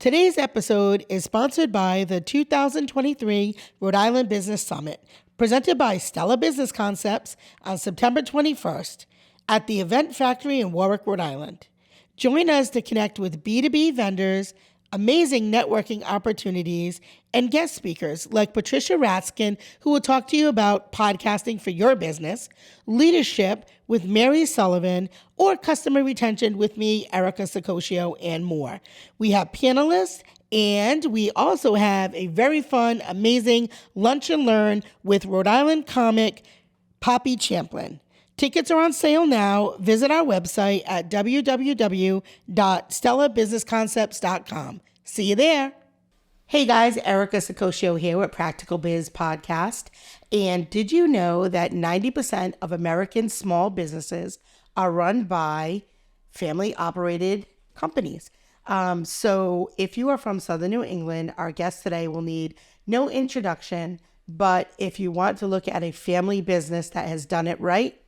Today's episode is sponsored by the 2023 Rhode Island Business Summit, presented by Stella Business Concepts on September 21st at the Event Factory in Warwick, Rhode Island. Join us to connect with B2B vendors, amazing networking opportunities, and guest speakers like Patricia Raskin, who will talk to you about podcasting for your business, leadership with Mary Sullivan, or customer retention with me, Erica Sicosio, and more. We have panelists, and we also have a very fun, amazing lunch and learn with Rhode Island comic Poppy Champlin. Tickets are on sale now. Visit our website at www.stellabusinessconcepts.com. See you there. Hey guys, Erica Sicosio here with Practical Biz Podcast. And did you know that 90% of American small businesses are run by family-operated companies? So if you are from Southern New England, our guest today will need no introduction. But if you want to look at a family business that has done it right,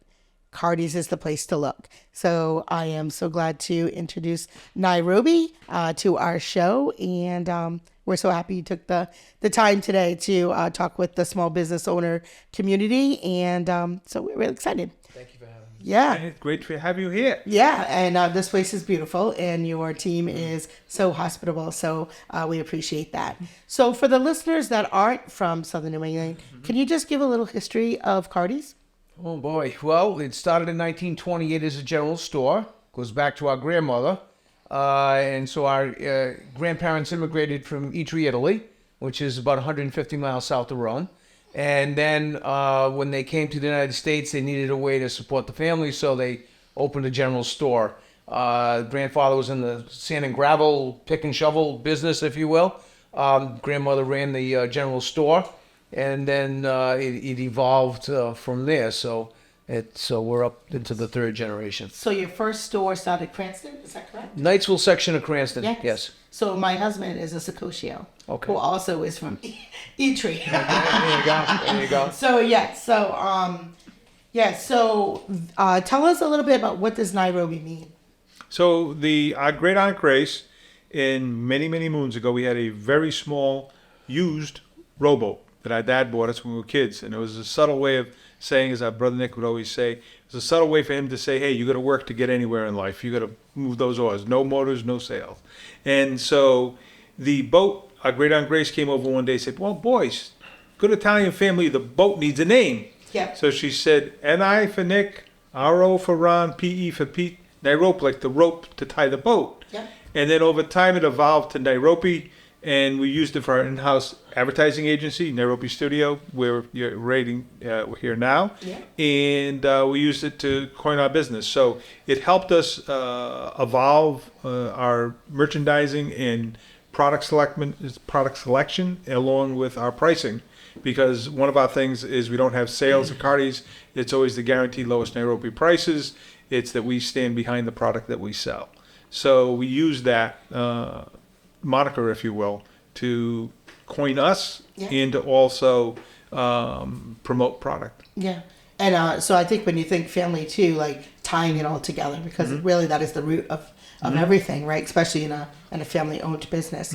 Cardis is the place to look. So I am so glad to introduce NIROPE to our show, and we're so happy you took the time today to talk with the small business owner community, and so we're really excited. Thank you for having me. Yeah. It's great to have you here. Yeah, and this place is beautiful, and your team is so hospitable, so we appreciate that. So for the listeners that aren't from Southern New England, can you just give a little history of Cardis? Oh boy. Well, it started in 1928 as a general store. Goes back to our grandmother. And so our grandparents immigrated from Itri, Italy, which is about 150 miles south of Rome. And then when they came to the United States, they needed a way to support the family, so they opened a general store. Grandfather was in the sand and gravel, pick and shovel business, if you will. Grandmother ran the general store. And then it evolved from there. So we're up into the third generation. So your first store started Cranston, is that correct? Knightsville section of Cranston. Yes. So my husband is a Sicosio, Okay. who also is from Itri. There you go. So tell us a little bit about what does NIROPE mean. So our great aunt Grace, in many moons ago, we had a very small used rowboat that our dad bought us when we were kids. And it was a subtle way of saying, as our brother Nick would always say, it was a subtle way for him to say, hey, you got to work to get anywhere in life. You got to move those oars. No motors, no sails. And so the boat, our great aunt Grace came over one day and said, well, boys, good Italian family, the boat needs a name. Yep. So she said, N-I for Nick, R-O for Ron, P-E for Pete, NIROPE, like the rope to tie the boat. Yep. And then over time it evolved to NIROPE, and we used it for our in-house advertising agency, NIROPE Studio, where you're rating here now. Yeah. And we used it to coin our business. So it helped us evolve our merchandising and product selection along with our pricing. Because one of our things is we don't have sales at Cardis. It's always the guaranteed lowest NIROPE prices. It's that we stand behind the product that we sell. So we use that moniker, if you will, to coin us and to also promote product. Yeah. And so I think when you think family too, like tying it all together, because really that is the root of everything, right? Especially in a family owned business.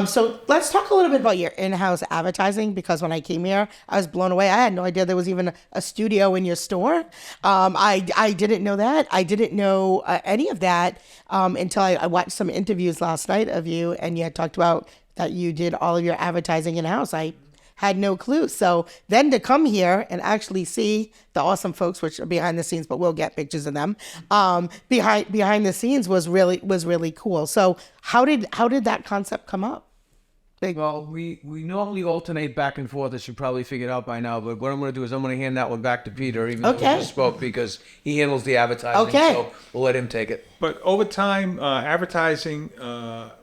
So let's talk a little bit about your in-house advertising, because when I came here, I was blown away. I had no idea there was even a studio in your store. I didn't know that. I didn't know any of that until I watched some interviews last night of you, and you had talked about that you did all of your advertising in-house. I had no clue. So then to come here and actually see the awesome folks, which are behind the scenes, but we'll get pictures of them, behind the scenes was really cool. So how did that concept come up? Well, we normally alternate back and forth, as you probably figured out by now, but what I'm going to do is I'm going to hand that one back to Peter, even though he just spoke, because he handles the advertising, so we'll let him take it. But over time, advertising,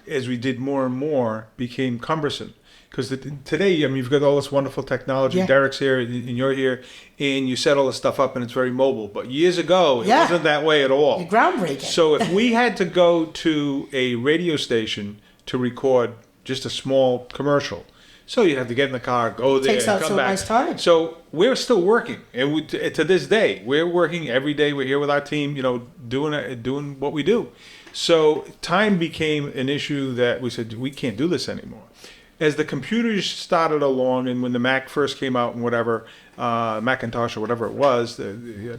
as we did more and more, became cumbersome. Because today, I mean, you've got all this wonderful technology. Yeah. Derek's here, and you're here, and you set all this stuff up, and it's very mobile. But years ago, it wasn't that way at all. You're groundbreaking. So if we had to go to a radio station to record just a small commercial, so you have to get in the car, go there, takes out come so back. much time. So we're still working, and to this day, we're working every day. We're here with our team, doing what we do. So time became an issue that we said, we can't do this anymore. As the computers started along, and when the Mac first came out and whatever, Macintosh or whatever it was, I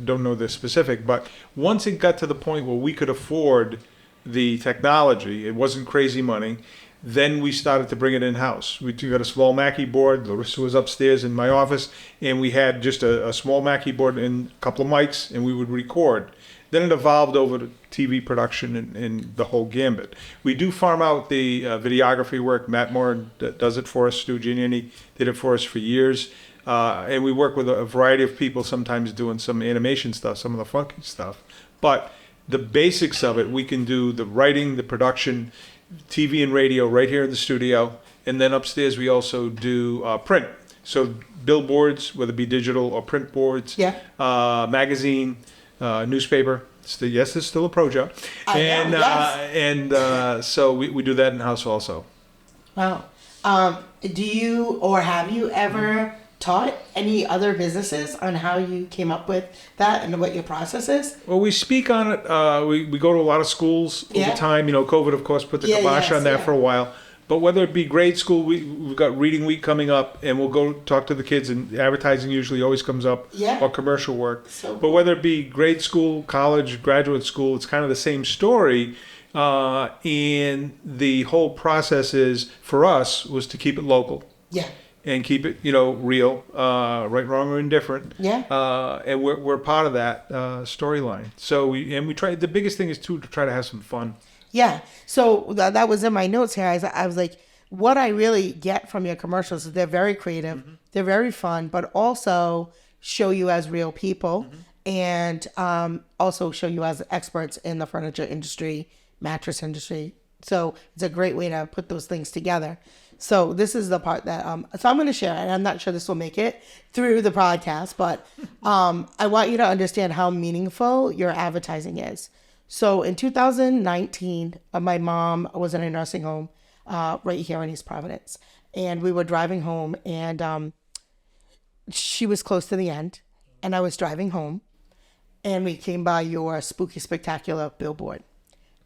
don't know the specific, but once it got to the point where we could afford the technology, it wasn't crazy money, then we started to bring it in-house. We got a small Mackie board. Larissa was upstairs in my office, and we had just a small Mackie board and a couple of mics, and we would record. Then it evolved over to TV production and the whole gambit. We do farm out the videography work. Matt Moore does it for us. Stu Giannini did it for us for years. And we work with a variety of people, sometimes doing some animation stuff, some of the funky stuff. But the basics of it, we can do the writing, the production, TV and radio right here in the studio. And then upstairs we also do print. So billboards, whether it be digital or print boards, magazine, newspaper. Yes, it's still a pro job. So we do that in-house also. Wow. Do you or have you ever taught any other businesses on how you came up with that and what your process is? Well, we speak on it. We go to a lot of schools all the time. COVID, of course, put the kibosh on that for a while. But whether it be grade school, we've got reading week coming up, and we'll go talk to the kids, and advertising usually always comes up, or commercial work. But whether it be grade school, college, graduate school, it's kind of the same story. And the whole process is, for us, was to keep it local. Yeah. And keep it, real, right, wrong, or indifferent. Yeah. And we're part of that storyline. So we try. The biggest thing is to try to have some fun. Yeah. So that was in my notes here. I was like, what I really get from your commercials is they're very creative, they're very fun, but also show you as real people, and also show you as experts in the furniture industry, mattress industry. So it's a great way to put those things together. So this is the part that so I'm going to share, and I'm not sure this will make it through the podcast, but I want you to understand how meaningful your advertising is. So in 2019, my mom was in a nursing home right here in East Providence, and we were driving home, and she was close to the end, and I was driving home, and we came by your Spooky Spectacular billboard,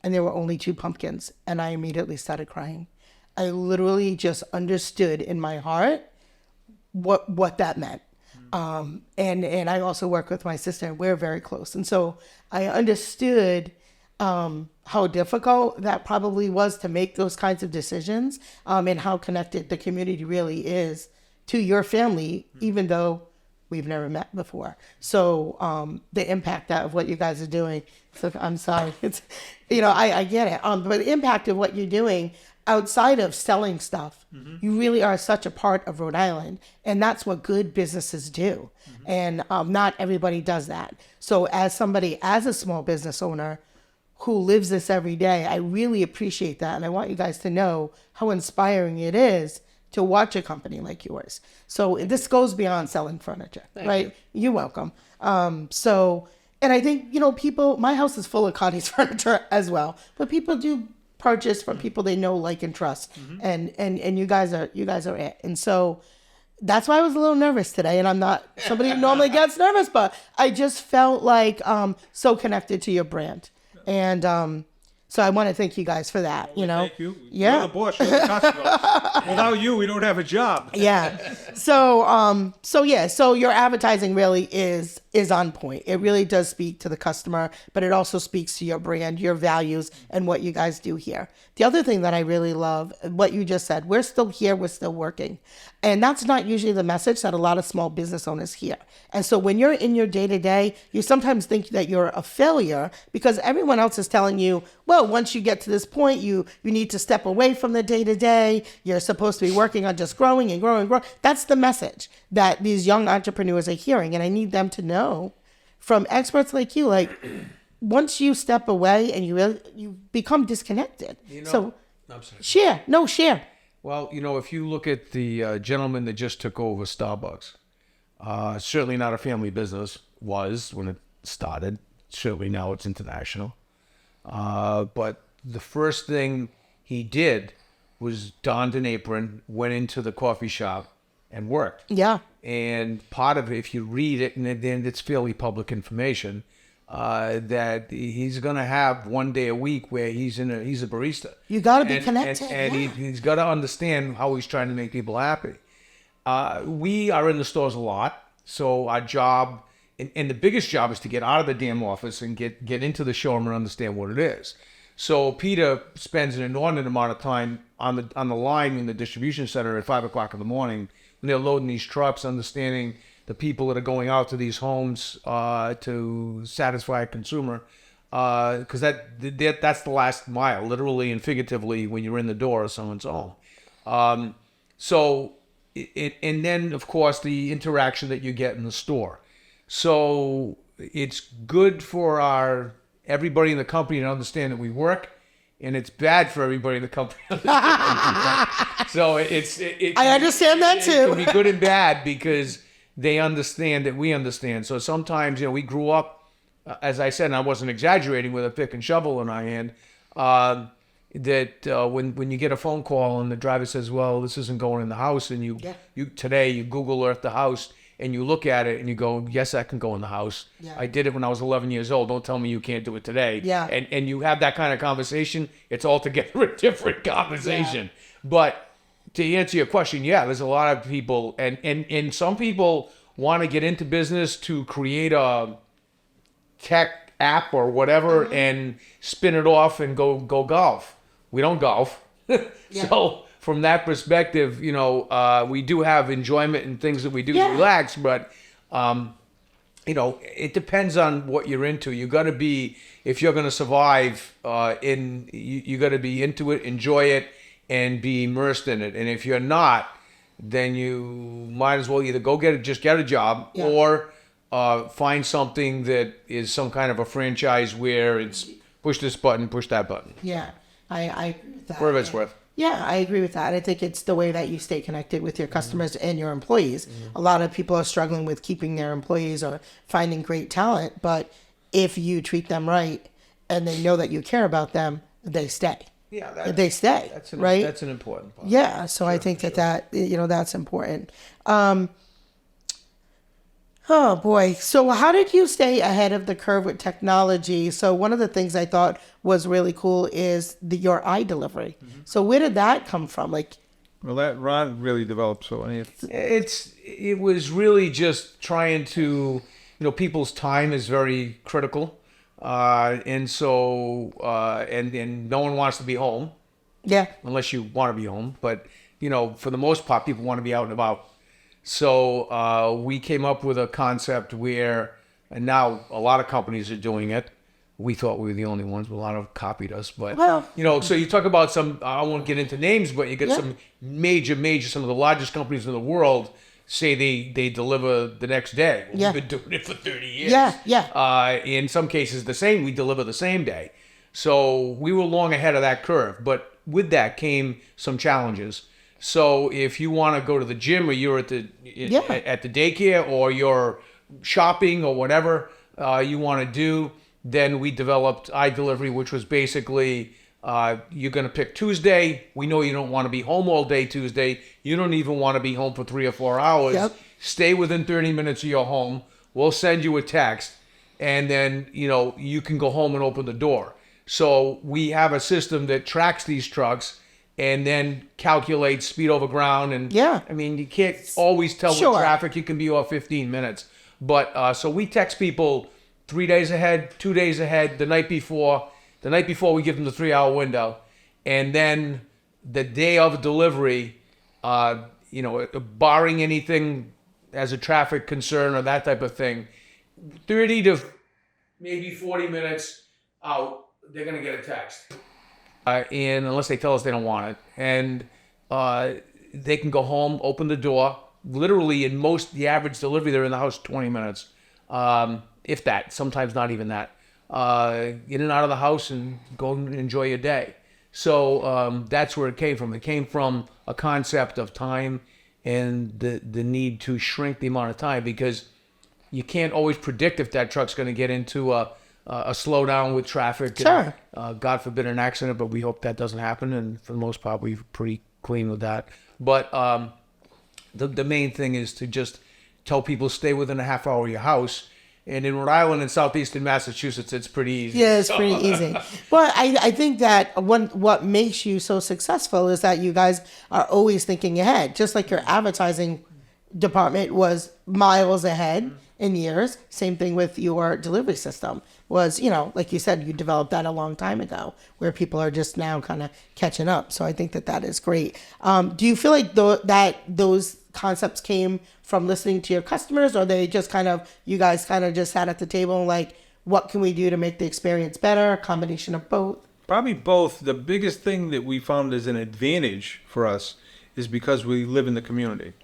and there were only 2 pumpkins, and I immediately started crying. I literally just understood in my heart what that meant. And I also work with my sister, and we're very close. And so I understood how difficult that probably was to make those kinds of decisions, and how connected the community really is to your family, even though we've never met before. So the impact of what you guys are doing, so I'm sorry, it's, I get it. But the impact of what you're doing outside of selling stuff, you really are such a part of Rhode Island, and that's what good businesses do. And not everybody does that. So as a small business owner who lives this every day, I really appreciate that. And I want you guys to know how inspiring it is to watch a company like yours. So this goes beyond selling furniture, right? You're welcome. And I think, people, my house is full of Cardis Furniture as well, but people do purchase from people they know, like, and trust. And you guys are it. And so that's why I was a little nervous today. And I'm not somebody who normally gets nervous, but I just felt like so connected to your brand. And so I want to thank you guys for that. Thank you. Yeah. You're the boss. You're the customer. Without you, we don't have a job. Yeah. So your advertising really is on point. It really does speak to the customer, but it also speaks to your brand, your values, and what you guys do here. The other thing that I really love, what you just said, we're still here, we're still working. And that's not usually the message that a lot of small business owners hear. And so when you're in your day-to-day, you sometimes think that you're a failure because everyone else is telling you, well, once you get to this point, you need to step away from the day-to-day. You're supposed to be working on just growing and growing and growing. That's the message that these young entrepreneurs are hearing. And I need them to know from experts like you, like, once you step away and you become disconnected. So I'm sorry. Share. Well, if you look at the gentleman that just took over Starbucks, certainly not a family business, was when it started. Certainly now it's international. But the first thing he did was donned an apron, went into the coffee shop, and worked. Yeah. And part of it, if you read it, and then it's fairly public information, that he's gonna have one day a week where he's a barista. You got to be And- connected. and yeah. he's got to understand how he's trying to make people happy. We are in the stores a lot, so our job, and the biggest job, is to get out of the damn office and get into the showroom and understand what it is. So Peter spends an inordinate amount of time on the line in the distribution center at 5 o'clock in the morning when they're loading these trucks, understanding the people that are going out to these homes to satisfy a consumer, because that's the last mile, literally and figuratively, when you're in the door of someone's home. And then of course the interaction that you get in the store. So it's good for everybody in the company to understand that we work, and it's bad for everybody in the company. So I understand that too. It can be good and bad because they understand that we understand. So sometimes, we grew up, as I said, and I wasn't exaggerating, with a pick and shovel in our hand. When you get a phone call and the driver says, "Well, this isn't going in the house," and you Google Earth the house and you look at it and you go, "Yes, that can go in the house. Yeah. I did it when I was 11 years old. Don't tell me you can't do it today." Yeah. And you have that kind of conversation. It's altogether a different conversation. Yeah. But to answer your question, yeah, there's a lot of people, and some people want to get into business to create a tech app or whatever and spin it off and go golf. We don't golf. So from that perspective, we do have enjoyment and things that we do to relax, but it depends on what you're into. You got to be, if you're going to survive, you got to be into it, enjoy it, and be immersed in it. And if you're not, then you might as well either just get a job, or find something that is some kind of a franchise where it's push this button, push that button. Yeah, I agree with that. Whatever it's worth. Yeah, I agree with that. I think it's the way that you stay connected with your customers and your employees. A lot of people are struggling with keeping their employees or finding great talent, but if you treat them right and they know that you care about them, they stay. Yeah, They stay, right? That's an important part. Yeah, so I think that that's important. Oh boy. So how did you stay ahead of the curve with technology? So one of the things I thought was really cool is your delivery. Mm-hmm. So where did that come from? Well, that Ron really developed. So it was really just trying to, people's time is very critical, and so and no one wants to be home. Yeah. Unless you want to be home, but for the most part, people want to be out and about. So we came up with a concept where, and now a lot of companies are doing it. We thought we were the only ones, but a lot of copied us. But, so you talk about some, I won't get into names, but you get some major, some of the largest companies in the world say they deliver the next day. We've been doing it for 30 years. In some cases, we deliver the same day. So we were long ahead of that curve. But with that came some challenges. So if you want to go to the gym, or you're at the daycare, or you're shopping, or whatever you want to do, then we developed iDelivery, which was basically you're going to pick Tuesday. We know you don't want to be home all day Tuesday. You don't even want to be home for 3 or 4 hours. Yep. Stay within 30 minutes of your home. We'll send you a text, and then you can go home and open the door. So we have a system that tracks these trucks and then calculate speed over ground. And I mean, you can't always tell what traffic you can be off 15 minutes. But so we text people 3 days ahead, 2 days ahead, the night before. The night before, we give them the 3-hour window. And then the day of delivery, barring anything as a traffic concern or that type of thing, 30 to maybe 40 minutes out, they're going to get a text. And unless they tell us they don't want it. And they can go home, open the door. Literally, the average delivery, they're in the house 20 minutes. If that, sometimes not even that. Get in and out of the house and go and enjoy your day. So that's where it came from. It came from a concept of time and the need to shrink the amount of time, because you can't always predict if that truck's going to get into a slowdown with traffic. Sure. And, God forbid an accident, but we hope that doesn't happen. And for the most part, we're pretty clean with that. But the main thing is to just tell people stay within a half hour of your house, And in Rhode Island and southeastern Massachusetts, it's pretty easy. Yeah, it's pretty easy. But I think that what makes you so successful is that you guys are always thinking ahead. Just like your advertising department was miles ahead in years. Same thing with your delivery system was, like you said, you developed that a long time ago where people are just now kind of catching up. So I think that is great. Do you feel like that those concepts came from listening to your customers, or they just you guys just sat at the table and like, what can we do to make the experience better? A combination of both? Probably both. The biggest thing that we found as an advantage for us is because we live in the community.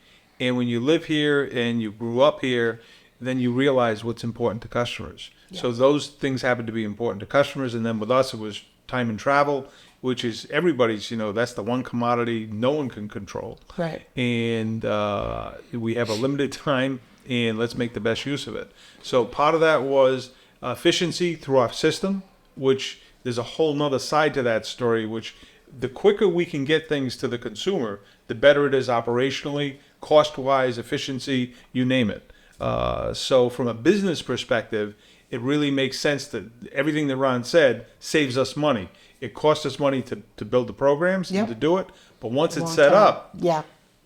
And when you live here and you grew up here, then you realize what's important to customers. Yeah. So those things happen to be important to customers. And then with us, it was time and travel, which is everybody's, that's the one commodity no one can control. Right. And we have a limited time, and let's make the best use of it. So part of that was efficiency through our system, which there's a whole nother side to that story, which the quicker we can get things to the consumer, the better it is operationally, cost-wise, efficiency, you name it. So from a business perspective, it really makes sense that everything that Ron said saves us money. It costs us money to build the programs and to do it, but once it's set up,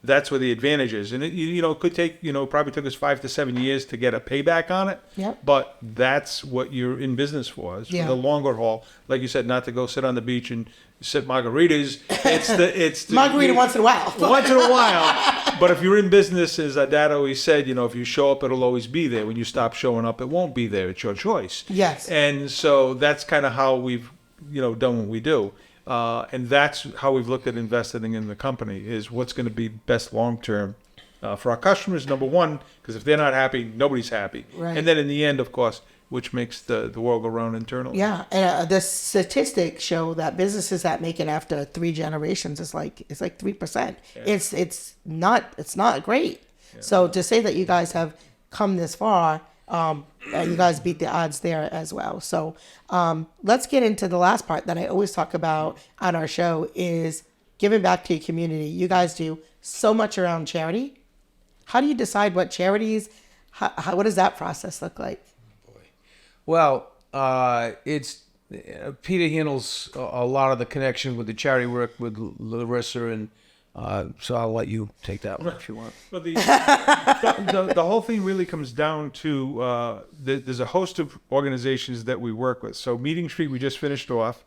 that's where the advantage is. And it could take, probably took us 5 to 7 years to get a payback on it. Yep. But that's what you're in business for. It's for the longer haul. Like you said, not to go sit on the beach and sip margaritas. It's the margarita once in a while. Once in a while. But if you're in business, as Dad always said, if you show up, it'll always be there. When you stop showing up, it won't be there. It's your choice. Yes. And so that's kind of how we've, done what we do. And that's how we've looked at investing in the company, is what's going to be best long-term for our customers, number one, because if they're not happy, nobody's happy. Right. And then in the end, of course, which makes the world go round internally. Yeah, and the statistics show that businesses that make it after 3 generations is like 3%. Yeah. It's not great. Yeah. So to say that you guys have come this far, you guys beat the odds there as well. So let's get into the last part that I always talk about on our show is giving back to your community. You guys do so much around charity. How do you decide what charities? What does that process look like? Well, it's Peter handles a lot of the connection with the charity work with Larissa, and so I'll let you take that one if you want. Well, the whole thing really comes down to there's a host of organizations that we work with. So Meeting Street, we just finished off,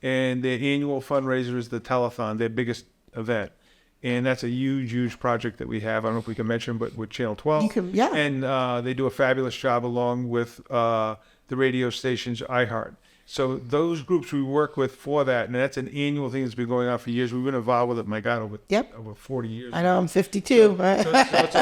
and their annual fundraiser is the telethon, their biggest event. And that's a huge, huge project that we have. I don't know if we can mention, but with Channel 12. You can, yeah. And they do a fabulous job along with the radio stations iHeart. So those groups we work with for that, and that's an annual thing that's been going on for years. We've been involved with it, my God, over 40 years. I know, I'm 52.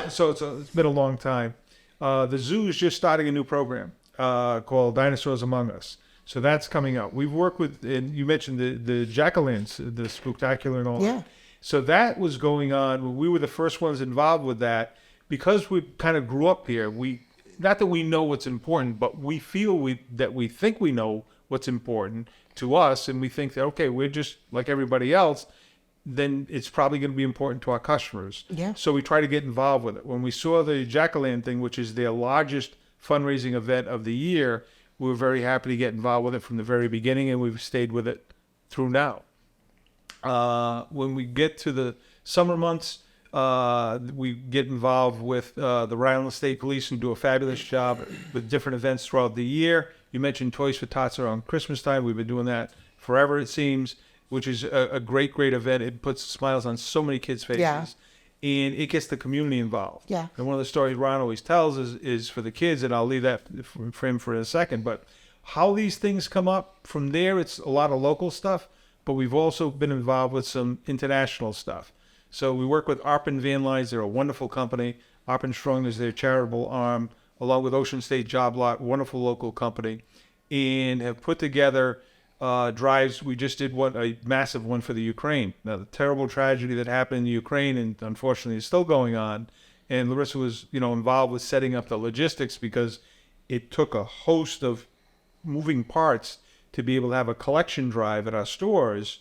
So it's been a long time. The zoo is just starting a new program called Dinosaurs Among Us. So that's coming out. We've worked with, and you mentioned the jack-o'-lanterns, the Spooktacular and all that. Yeah. So that was going on. We were the first ones involved with that because we kind of grew up here. Not that we know what's important, but we feel that we think we know what's important to us, and we think that, okay, we're just like everybody else, then it's probably going to be important to our customers. Yeah. So we try to get involved with it. When we saw the Jack-O-Lantern thing, which is their largest fundraising event of the year, we were very happy to get involved with it from the very beginning, and we've stayed with it through now. When we get to the summer months, we get involved with the Rhode Island State Police, who do a fabulous job with different events throughout the year. You mentioned Toys for Tots around Christmas time. We've been doing that forever, it seems, which is a great, great event. It puts smiles on so many kids' faces. Yeah. And it gets the community involved. Yeah. And one of the stories Ron always tells is for the kids, and I'll leave that for him for a second, but how these things come up, from there it's a lot of local stuff, but we've also been involved with some international stuff. So we work with Arpin Van Lines. They're a wonderful company. Arpin Strong is their charitable arm, along with Ocean State Job Lot, wonderful local company, and have put together drives. We just did a massive one for the Ukraine. Now, the terrible tragedy that happened in the Ukraine, and unfortunately is still going on, and Larissa was involved with setting up the logistics, because it took a host of moving parts to be able to have a collection drive at our stores,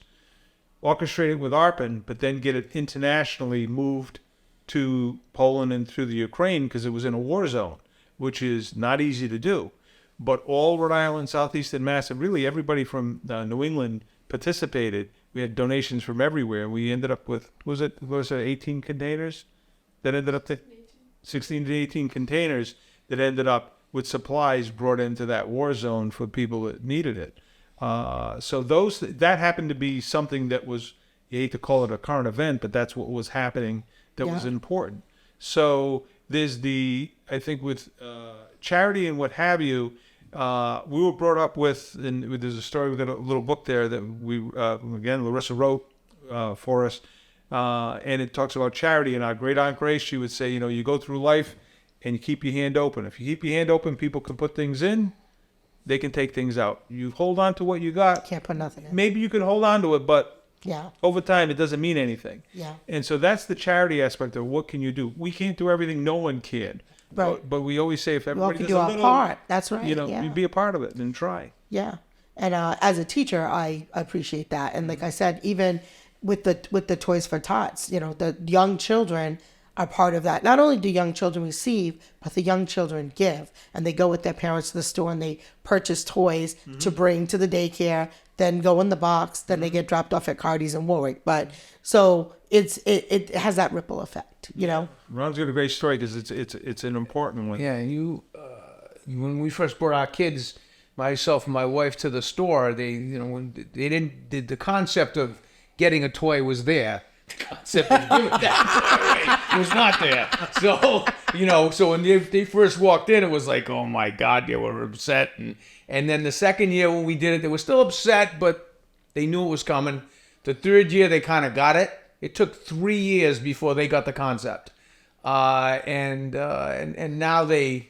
orchestrated with Arpin, but then get it internationally moved to Poland and through the Ukraine, because it was in a war zone. which is not easy to do. But all Rhode Island, Southeastern Mass, and really everybody from New England participated. We had donations from everywhere. We ended up with, was it 18 containers that ended up to 16 to 18 containers that ended up with supplies brought into that war zone for people that needed it. So that happened to be something that was, you hate to call it a current event, but that's what was happening that was important. So there's I think with charity and what have you, we were brought up with, and there's a story within a little book there that we, again, Larissa wrote for us, and it talks about charity. And our great Aunt Grace, she would say, you go through life and you keep your hand open. If you keep your hand open, people can put things in, they can take things out. You hold on to what you got. Can't put nothing in. Maybe you can hold on to it, but Yeah. over time, it doesn't mean anything. Yeah. And so that's the charity aspect of what can you do. We can't do everything. No one can. Right. But we always say if We all everybody can does do a our little, part. That's right. you be a part of it and try. Yeah. And as a teacher, I appreciate that. And like I said, even with the Toys for Tots, the young children are part of that. Not only do young children receive, but the young children give. And they go with their parents to the store and they purchase toys to bring to the daycare, then go in the box, then they get dropped off at Cardis and Warwick. But so it has that ripple effect, Ron's got a great story because it's an important one. Yeah, when we first brought our kids, myself and my wife, to the store, when they didn't, the concept of getting a toy was there. The concept of giving that toy was not there. So when they first walked in, it was like, oh my God, they were upset. And then the second year when we did it, they were still upset, but they knew it was coming. The third year, they kind of got it. It took 3 years before they got the concept. And now they're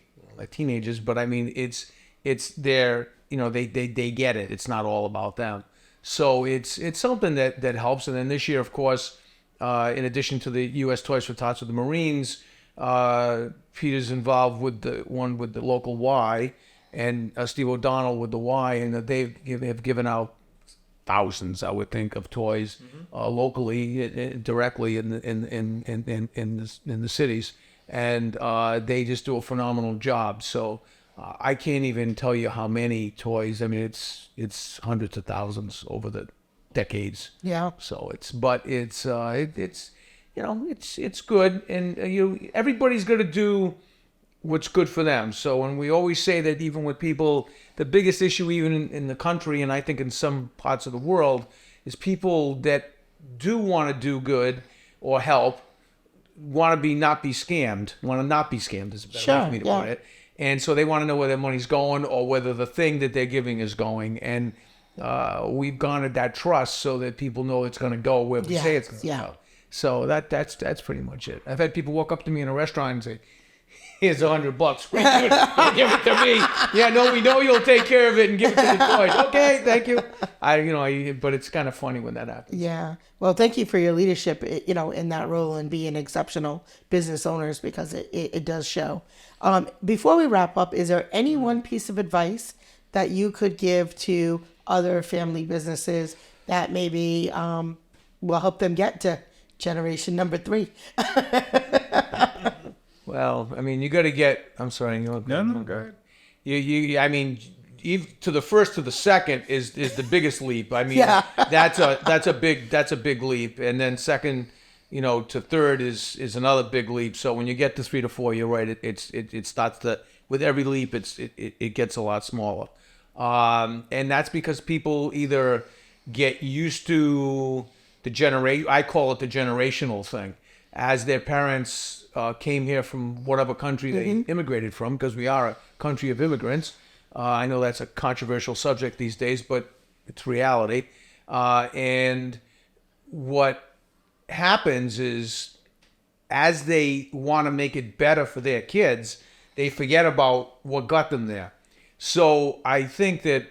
teenagers, but I mean, it's their, they get it. It's not all about them. So it's something that helps. And then this year, of course, in addition to the U.S. Toys for Tots with the Marines, Peter's involved with the one with the local Y, and Steve O'Donnell with the Y, and they have given out thousands, I would think, of toys locally, directly in the cities, and they just do a phenomenal job. So I can't even tell you how many toys. I mean, it's hundreds of thousands over the decades. Yeah. So it's good, and everybody's going to do what's good for them. So when we always say that, even with people, the biggest issue even in the country, and I think in some parts of the world, is people that do want to do good or help want to not be scammed is a better way for me to put it. And so they want to know where their money's going, or whether the thing that they're giving is going. And we've garnered that trust so that people know it's going to go where we say it's going to go. So that's pretty much it. I've had people walk up to me in a restaurant and say, "Here's $100. Give it to me." Yeah, no, we know you'll take care of it and give it to the toys. Okay, thank you. But it's kind of funny when that happens. Yeah. Well, thank you for your leadership, in that role, and being exceptional business owners, because it does show. Before we wrap up, is there any one piece of advice that you could give to other family businesses that maybe will help them get to generation number 3? Well, I mean, you got to get. I'm sorry. No, go ahead. I mean, to the first to the second is the biggest leap. I mean, Yeah. that's a big leap, and then second, to third is another big leap. So when you get to 3 to 4, you're right. It starts to, with every leap, it gets a lot smaller, and that's because people either get used to I call it the generational thing, as their parents came here from whatever country they immigrated from, because we are a country of immigrants. I know that's a controversial subject these days, but it's reality. And what happens is, as they want to make it better for their kids, they forget about what got them there. So I think that,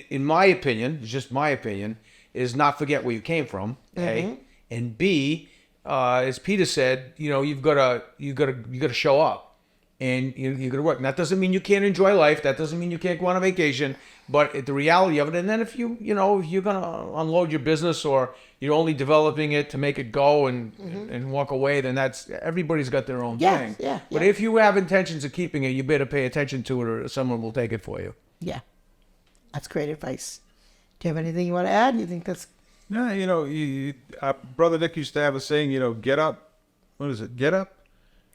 in my opinion, just my opinion, is not forget where you came from, A, and B, as Peter said, you've got to show up. and you're going to work. And that doesn't mean you can't enjoy life. That doesn't mean you can't go on a vacation. But the reality of it, and then if you're going to unload your business or you're only developing it to make it go and walk away, then everybody's got their own thing. Yeah. But if you have intentions of keeping it, you better pay attention to it, or someone will take it for you. Yeah. That's great advice. Do you have anything you want to add? You think that's... No, Brother Nick used to have a saying, get up. What is it? Get up?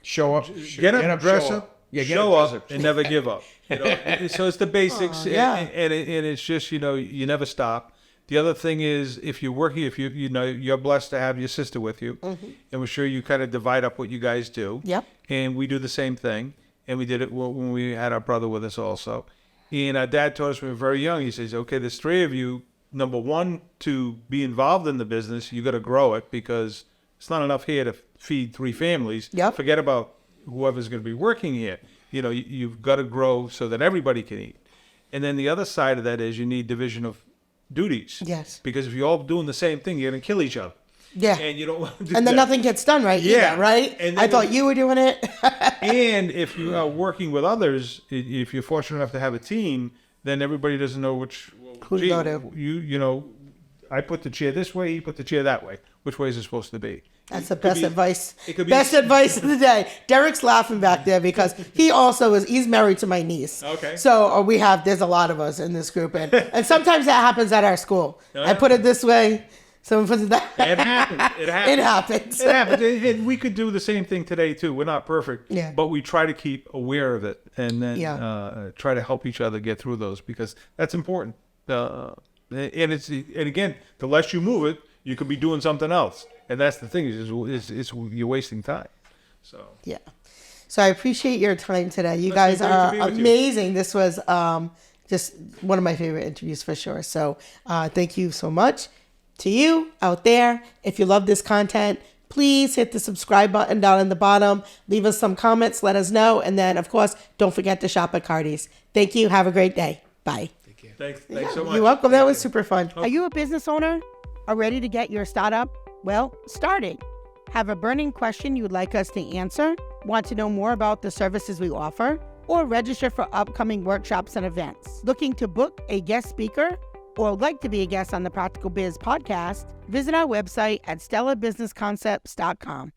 Show up. Get up, dress show up, Yeah, show up, and never give up. So it's the basics, yeah. and it's just, you never stop. The other thing is, if you're working, if you're blessed to have your sister with you, and we're sure you kind of divide up what you guys do. Yep. And we do the same thing, and we did it when we had our brother with us also. And our dad taught us when we were very young. He says, okay, there's three of you. Number one, to be involved in the business, you got to grow it, because it's not enough here to feed three families. Yep. Forget about whoever's going to be working here. You've got to grow so that everybody can eat. And then the other side of that is you need division of duties. Yes. Because if you're all doing the same thing, you're going to kill each other. Yeah. And you don't want to do And then that. nothing gets done right Yeah. either, right? And I then thought you were doing it. And if you are working with others, if you're fortunate enough to have a team, then everybody doesn't know Who to go to. I put the chair this way, you put the chair that way. Which way is it supposed to be? That's the best advice. It could be Best advice of the day. Derek's laughing back there because he also he's married to my niece. Okay. So there's a lot of us in this group. And sometimes that happens at our school. I put it this way. Someone puts it that way. It happens. It happens. It happens. It happens. And we could do the same thing today too. We're not perfect, Yeah. but we try to keep aware of it, and then try to help each other get through those, because that's important. And again, the less you move it, you could be doing something else, and that's the thing is you're wasting time. So Yeah. So I appreciate your time today. You It's guys been great to are be with you. amazing. This was just one of my favorite interviews for sure. So thank you so much. To you out there, if you love this content, please hit the subscribe button down in the bottom. Leave us some comments. Let us know. And then, of course, don't forget to shop at Cardis. Thank you. Have a great day. Bye. thanks so much. You're welcome. That was super fun. Are you a business owner? Are ready to get your startup? Well, started. Have a burning question you'd like us to answer? Want to know more about the services we offer? Or register for upcoming workshops and events? Looking to book a guest speaker? Or like to be a guest on the Practical Biz podcast? Visit our website at stellabusinessconcepts.com.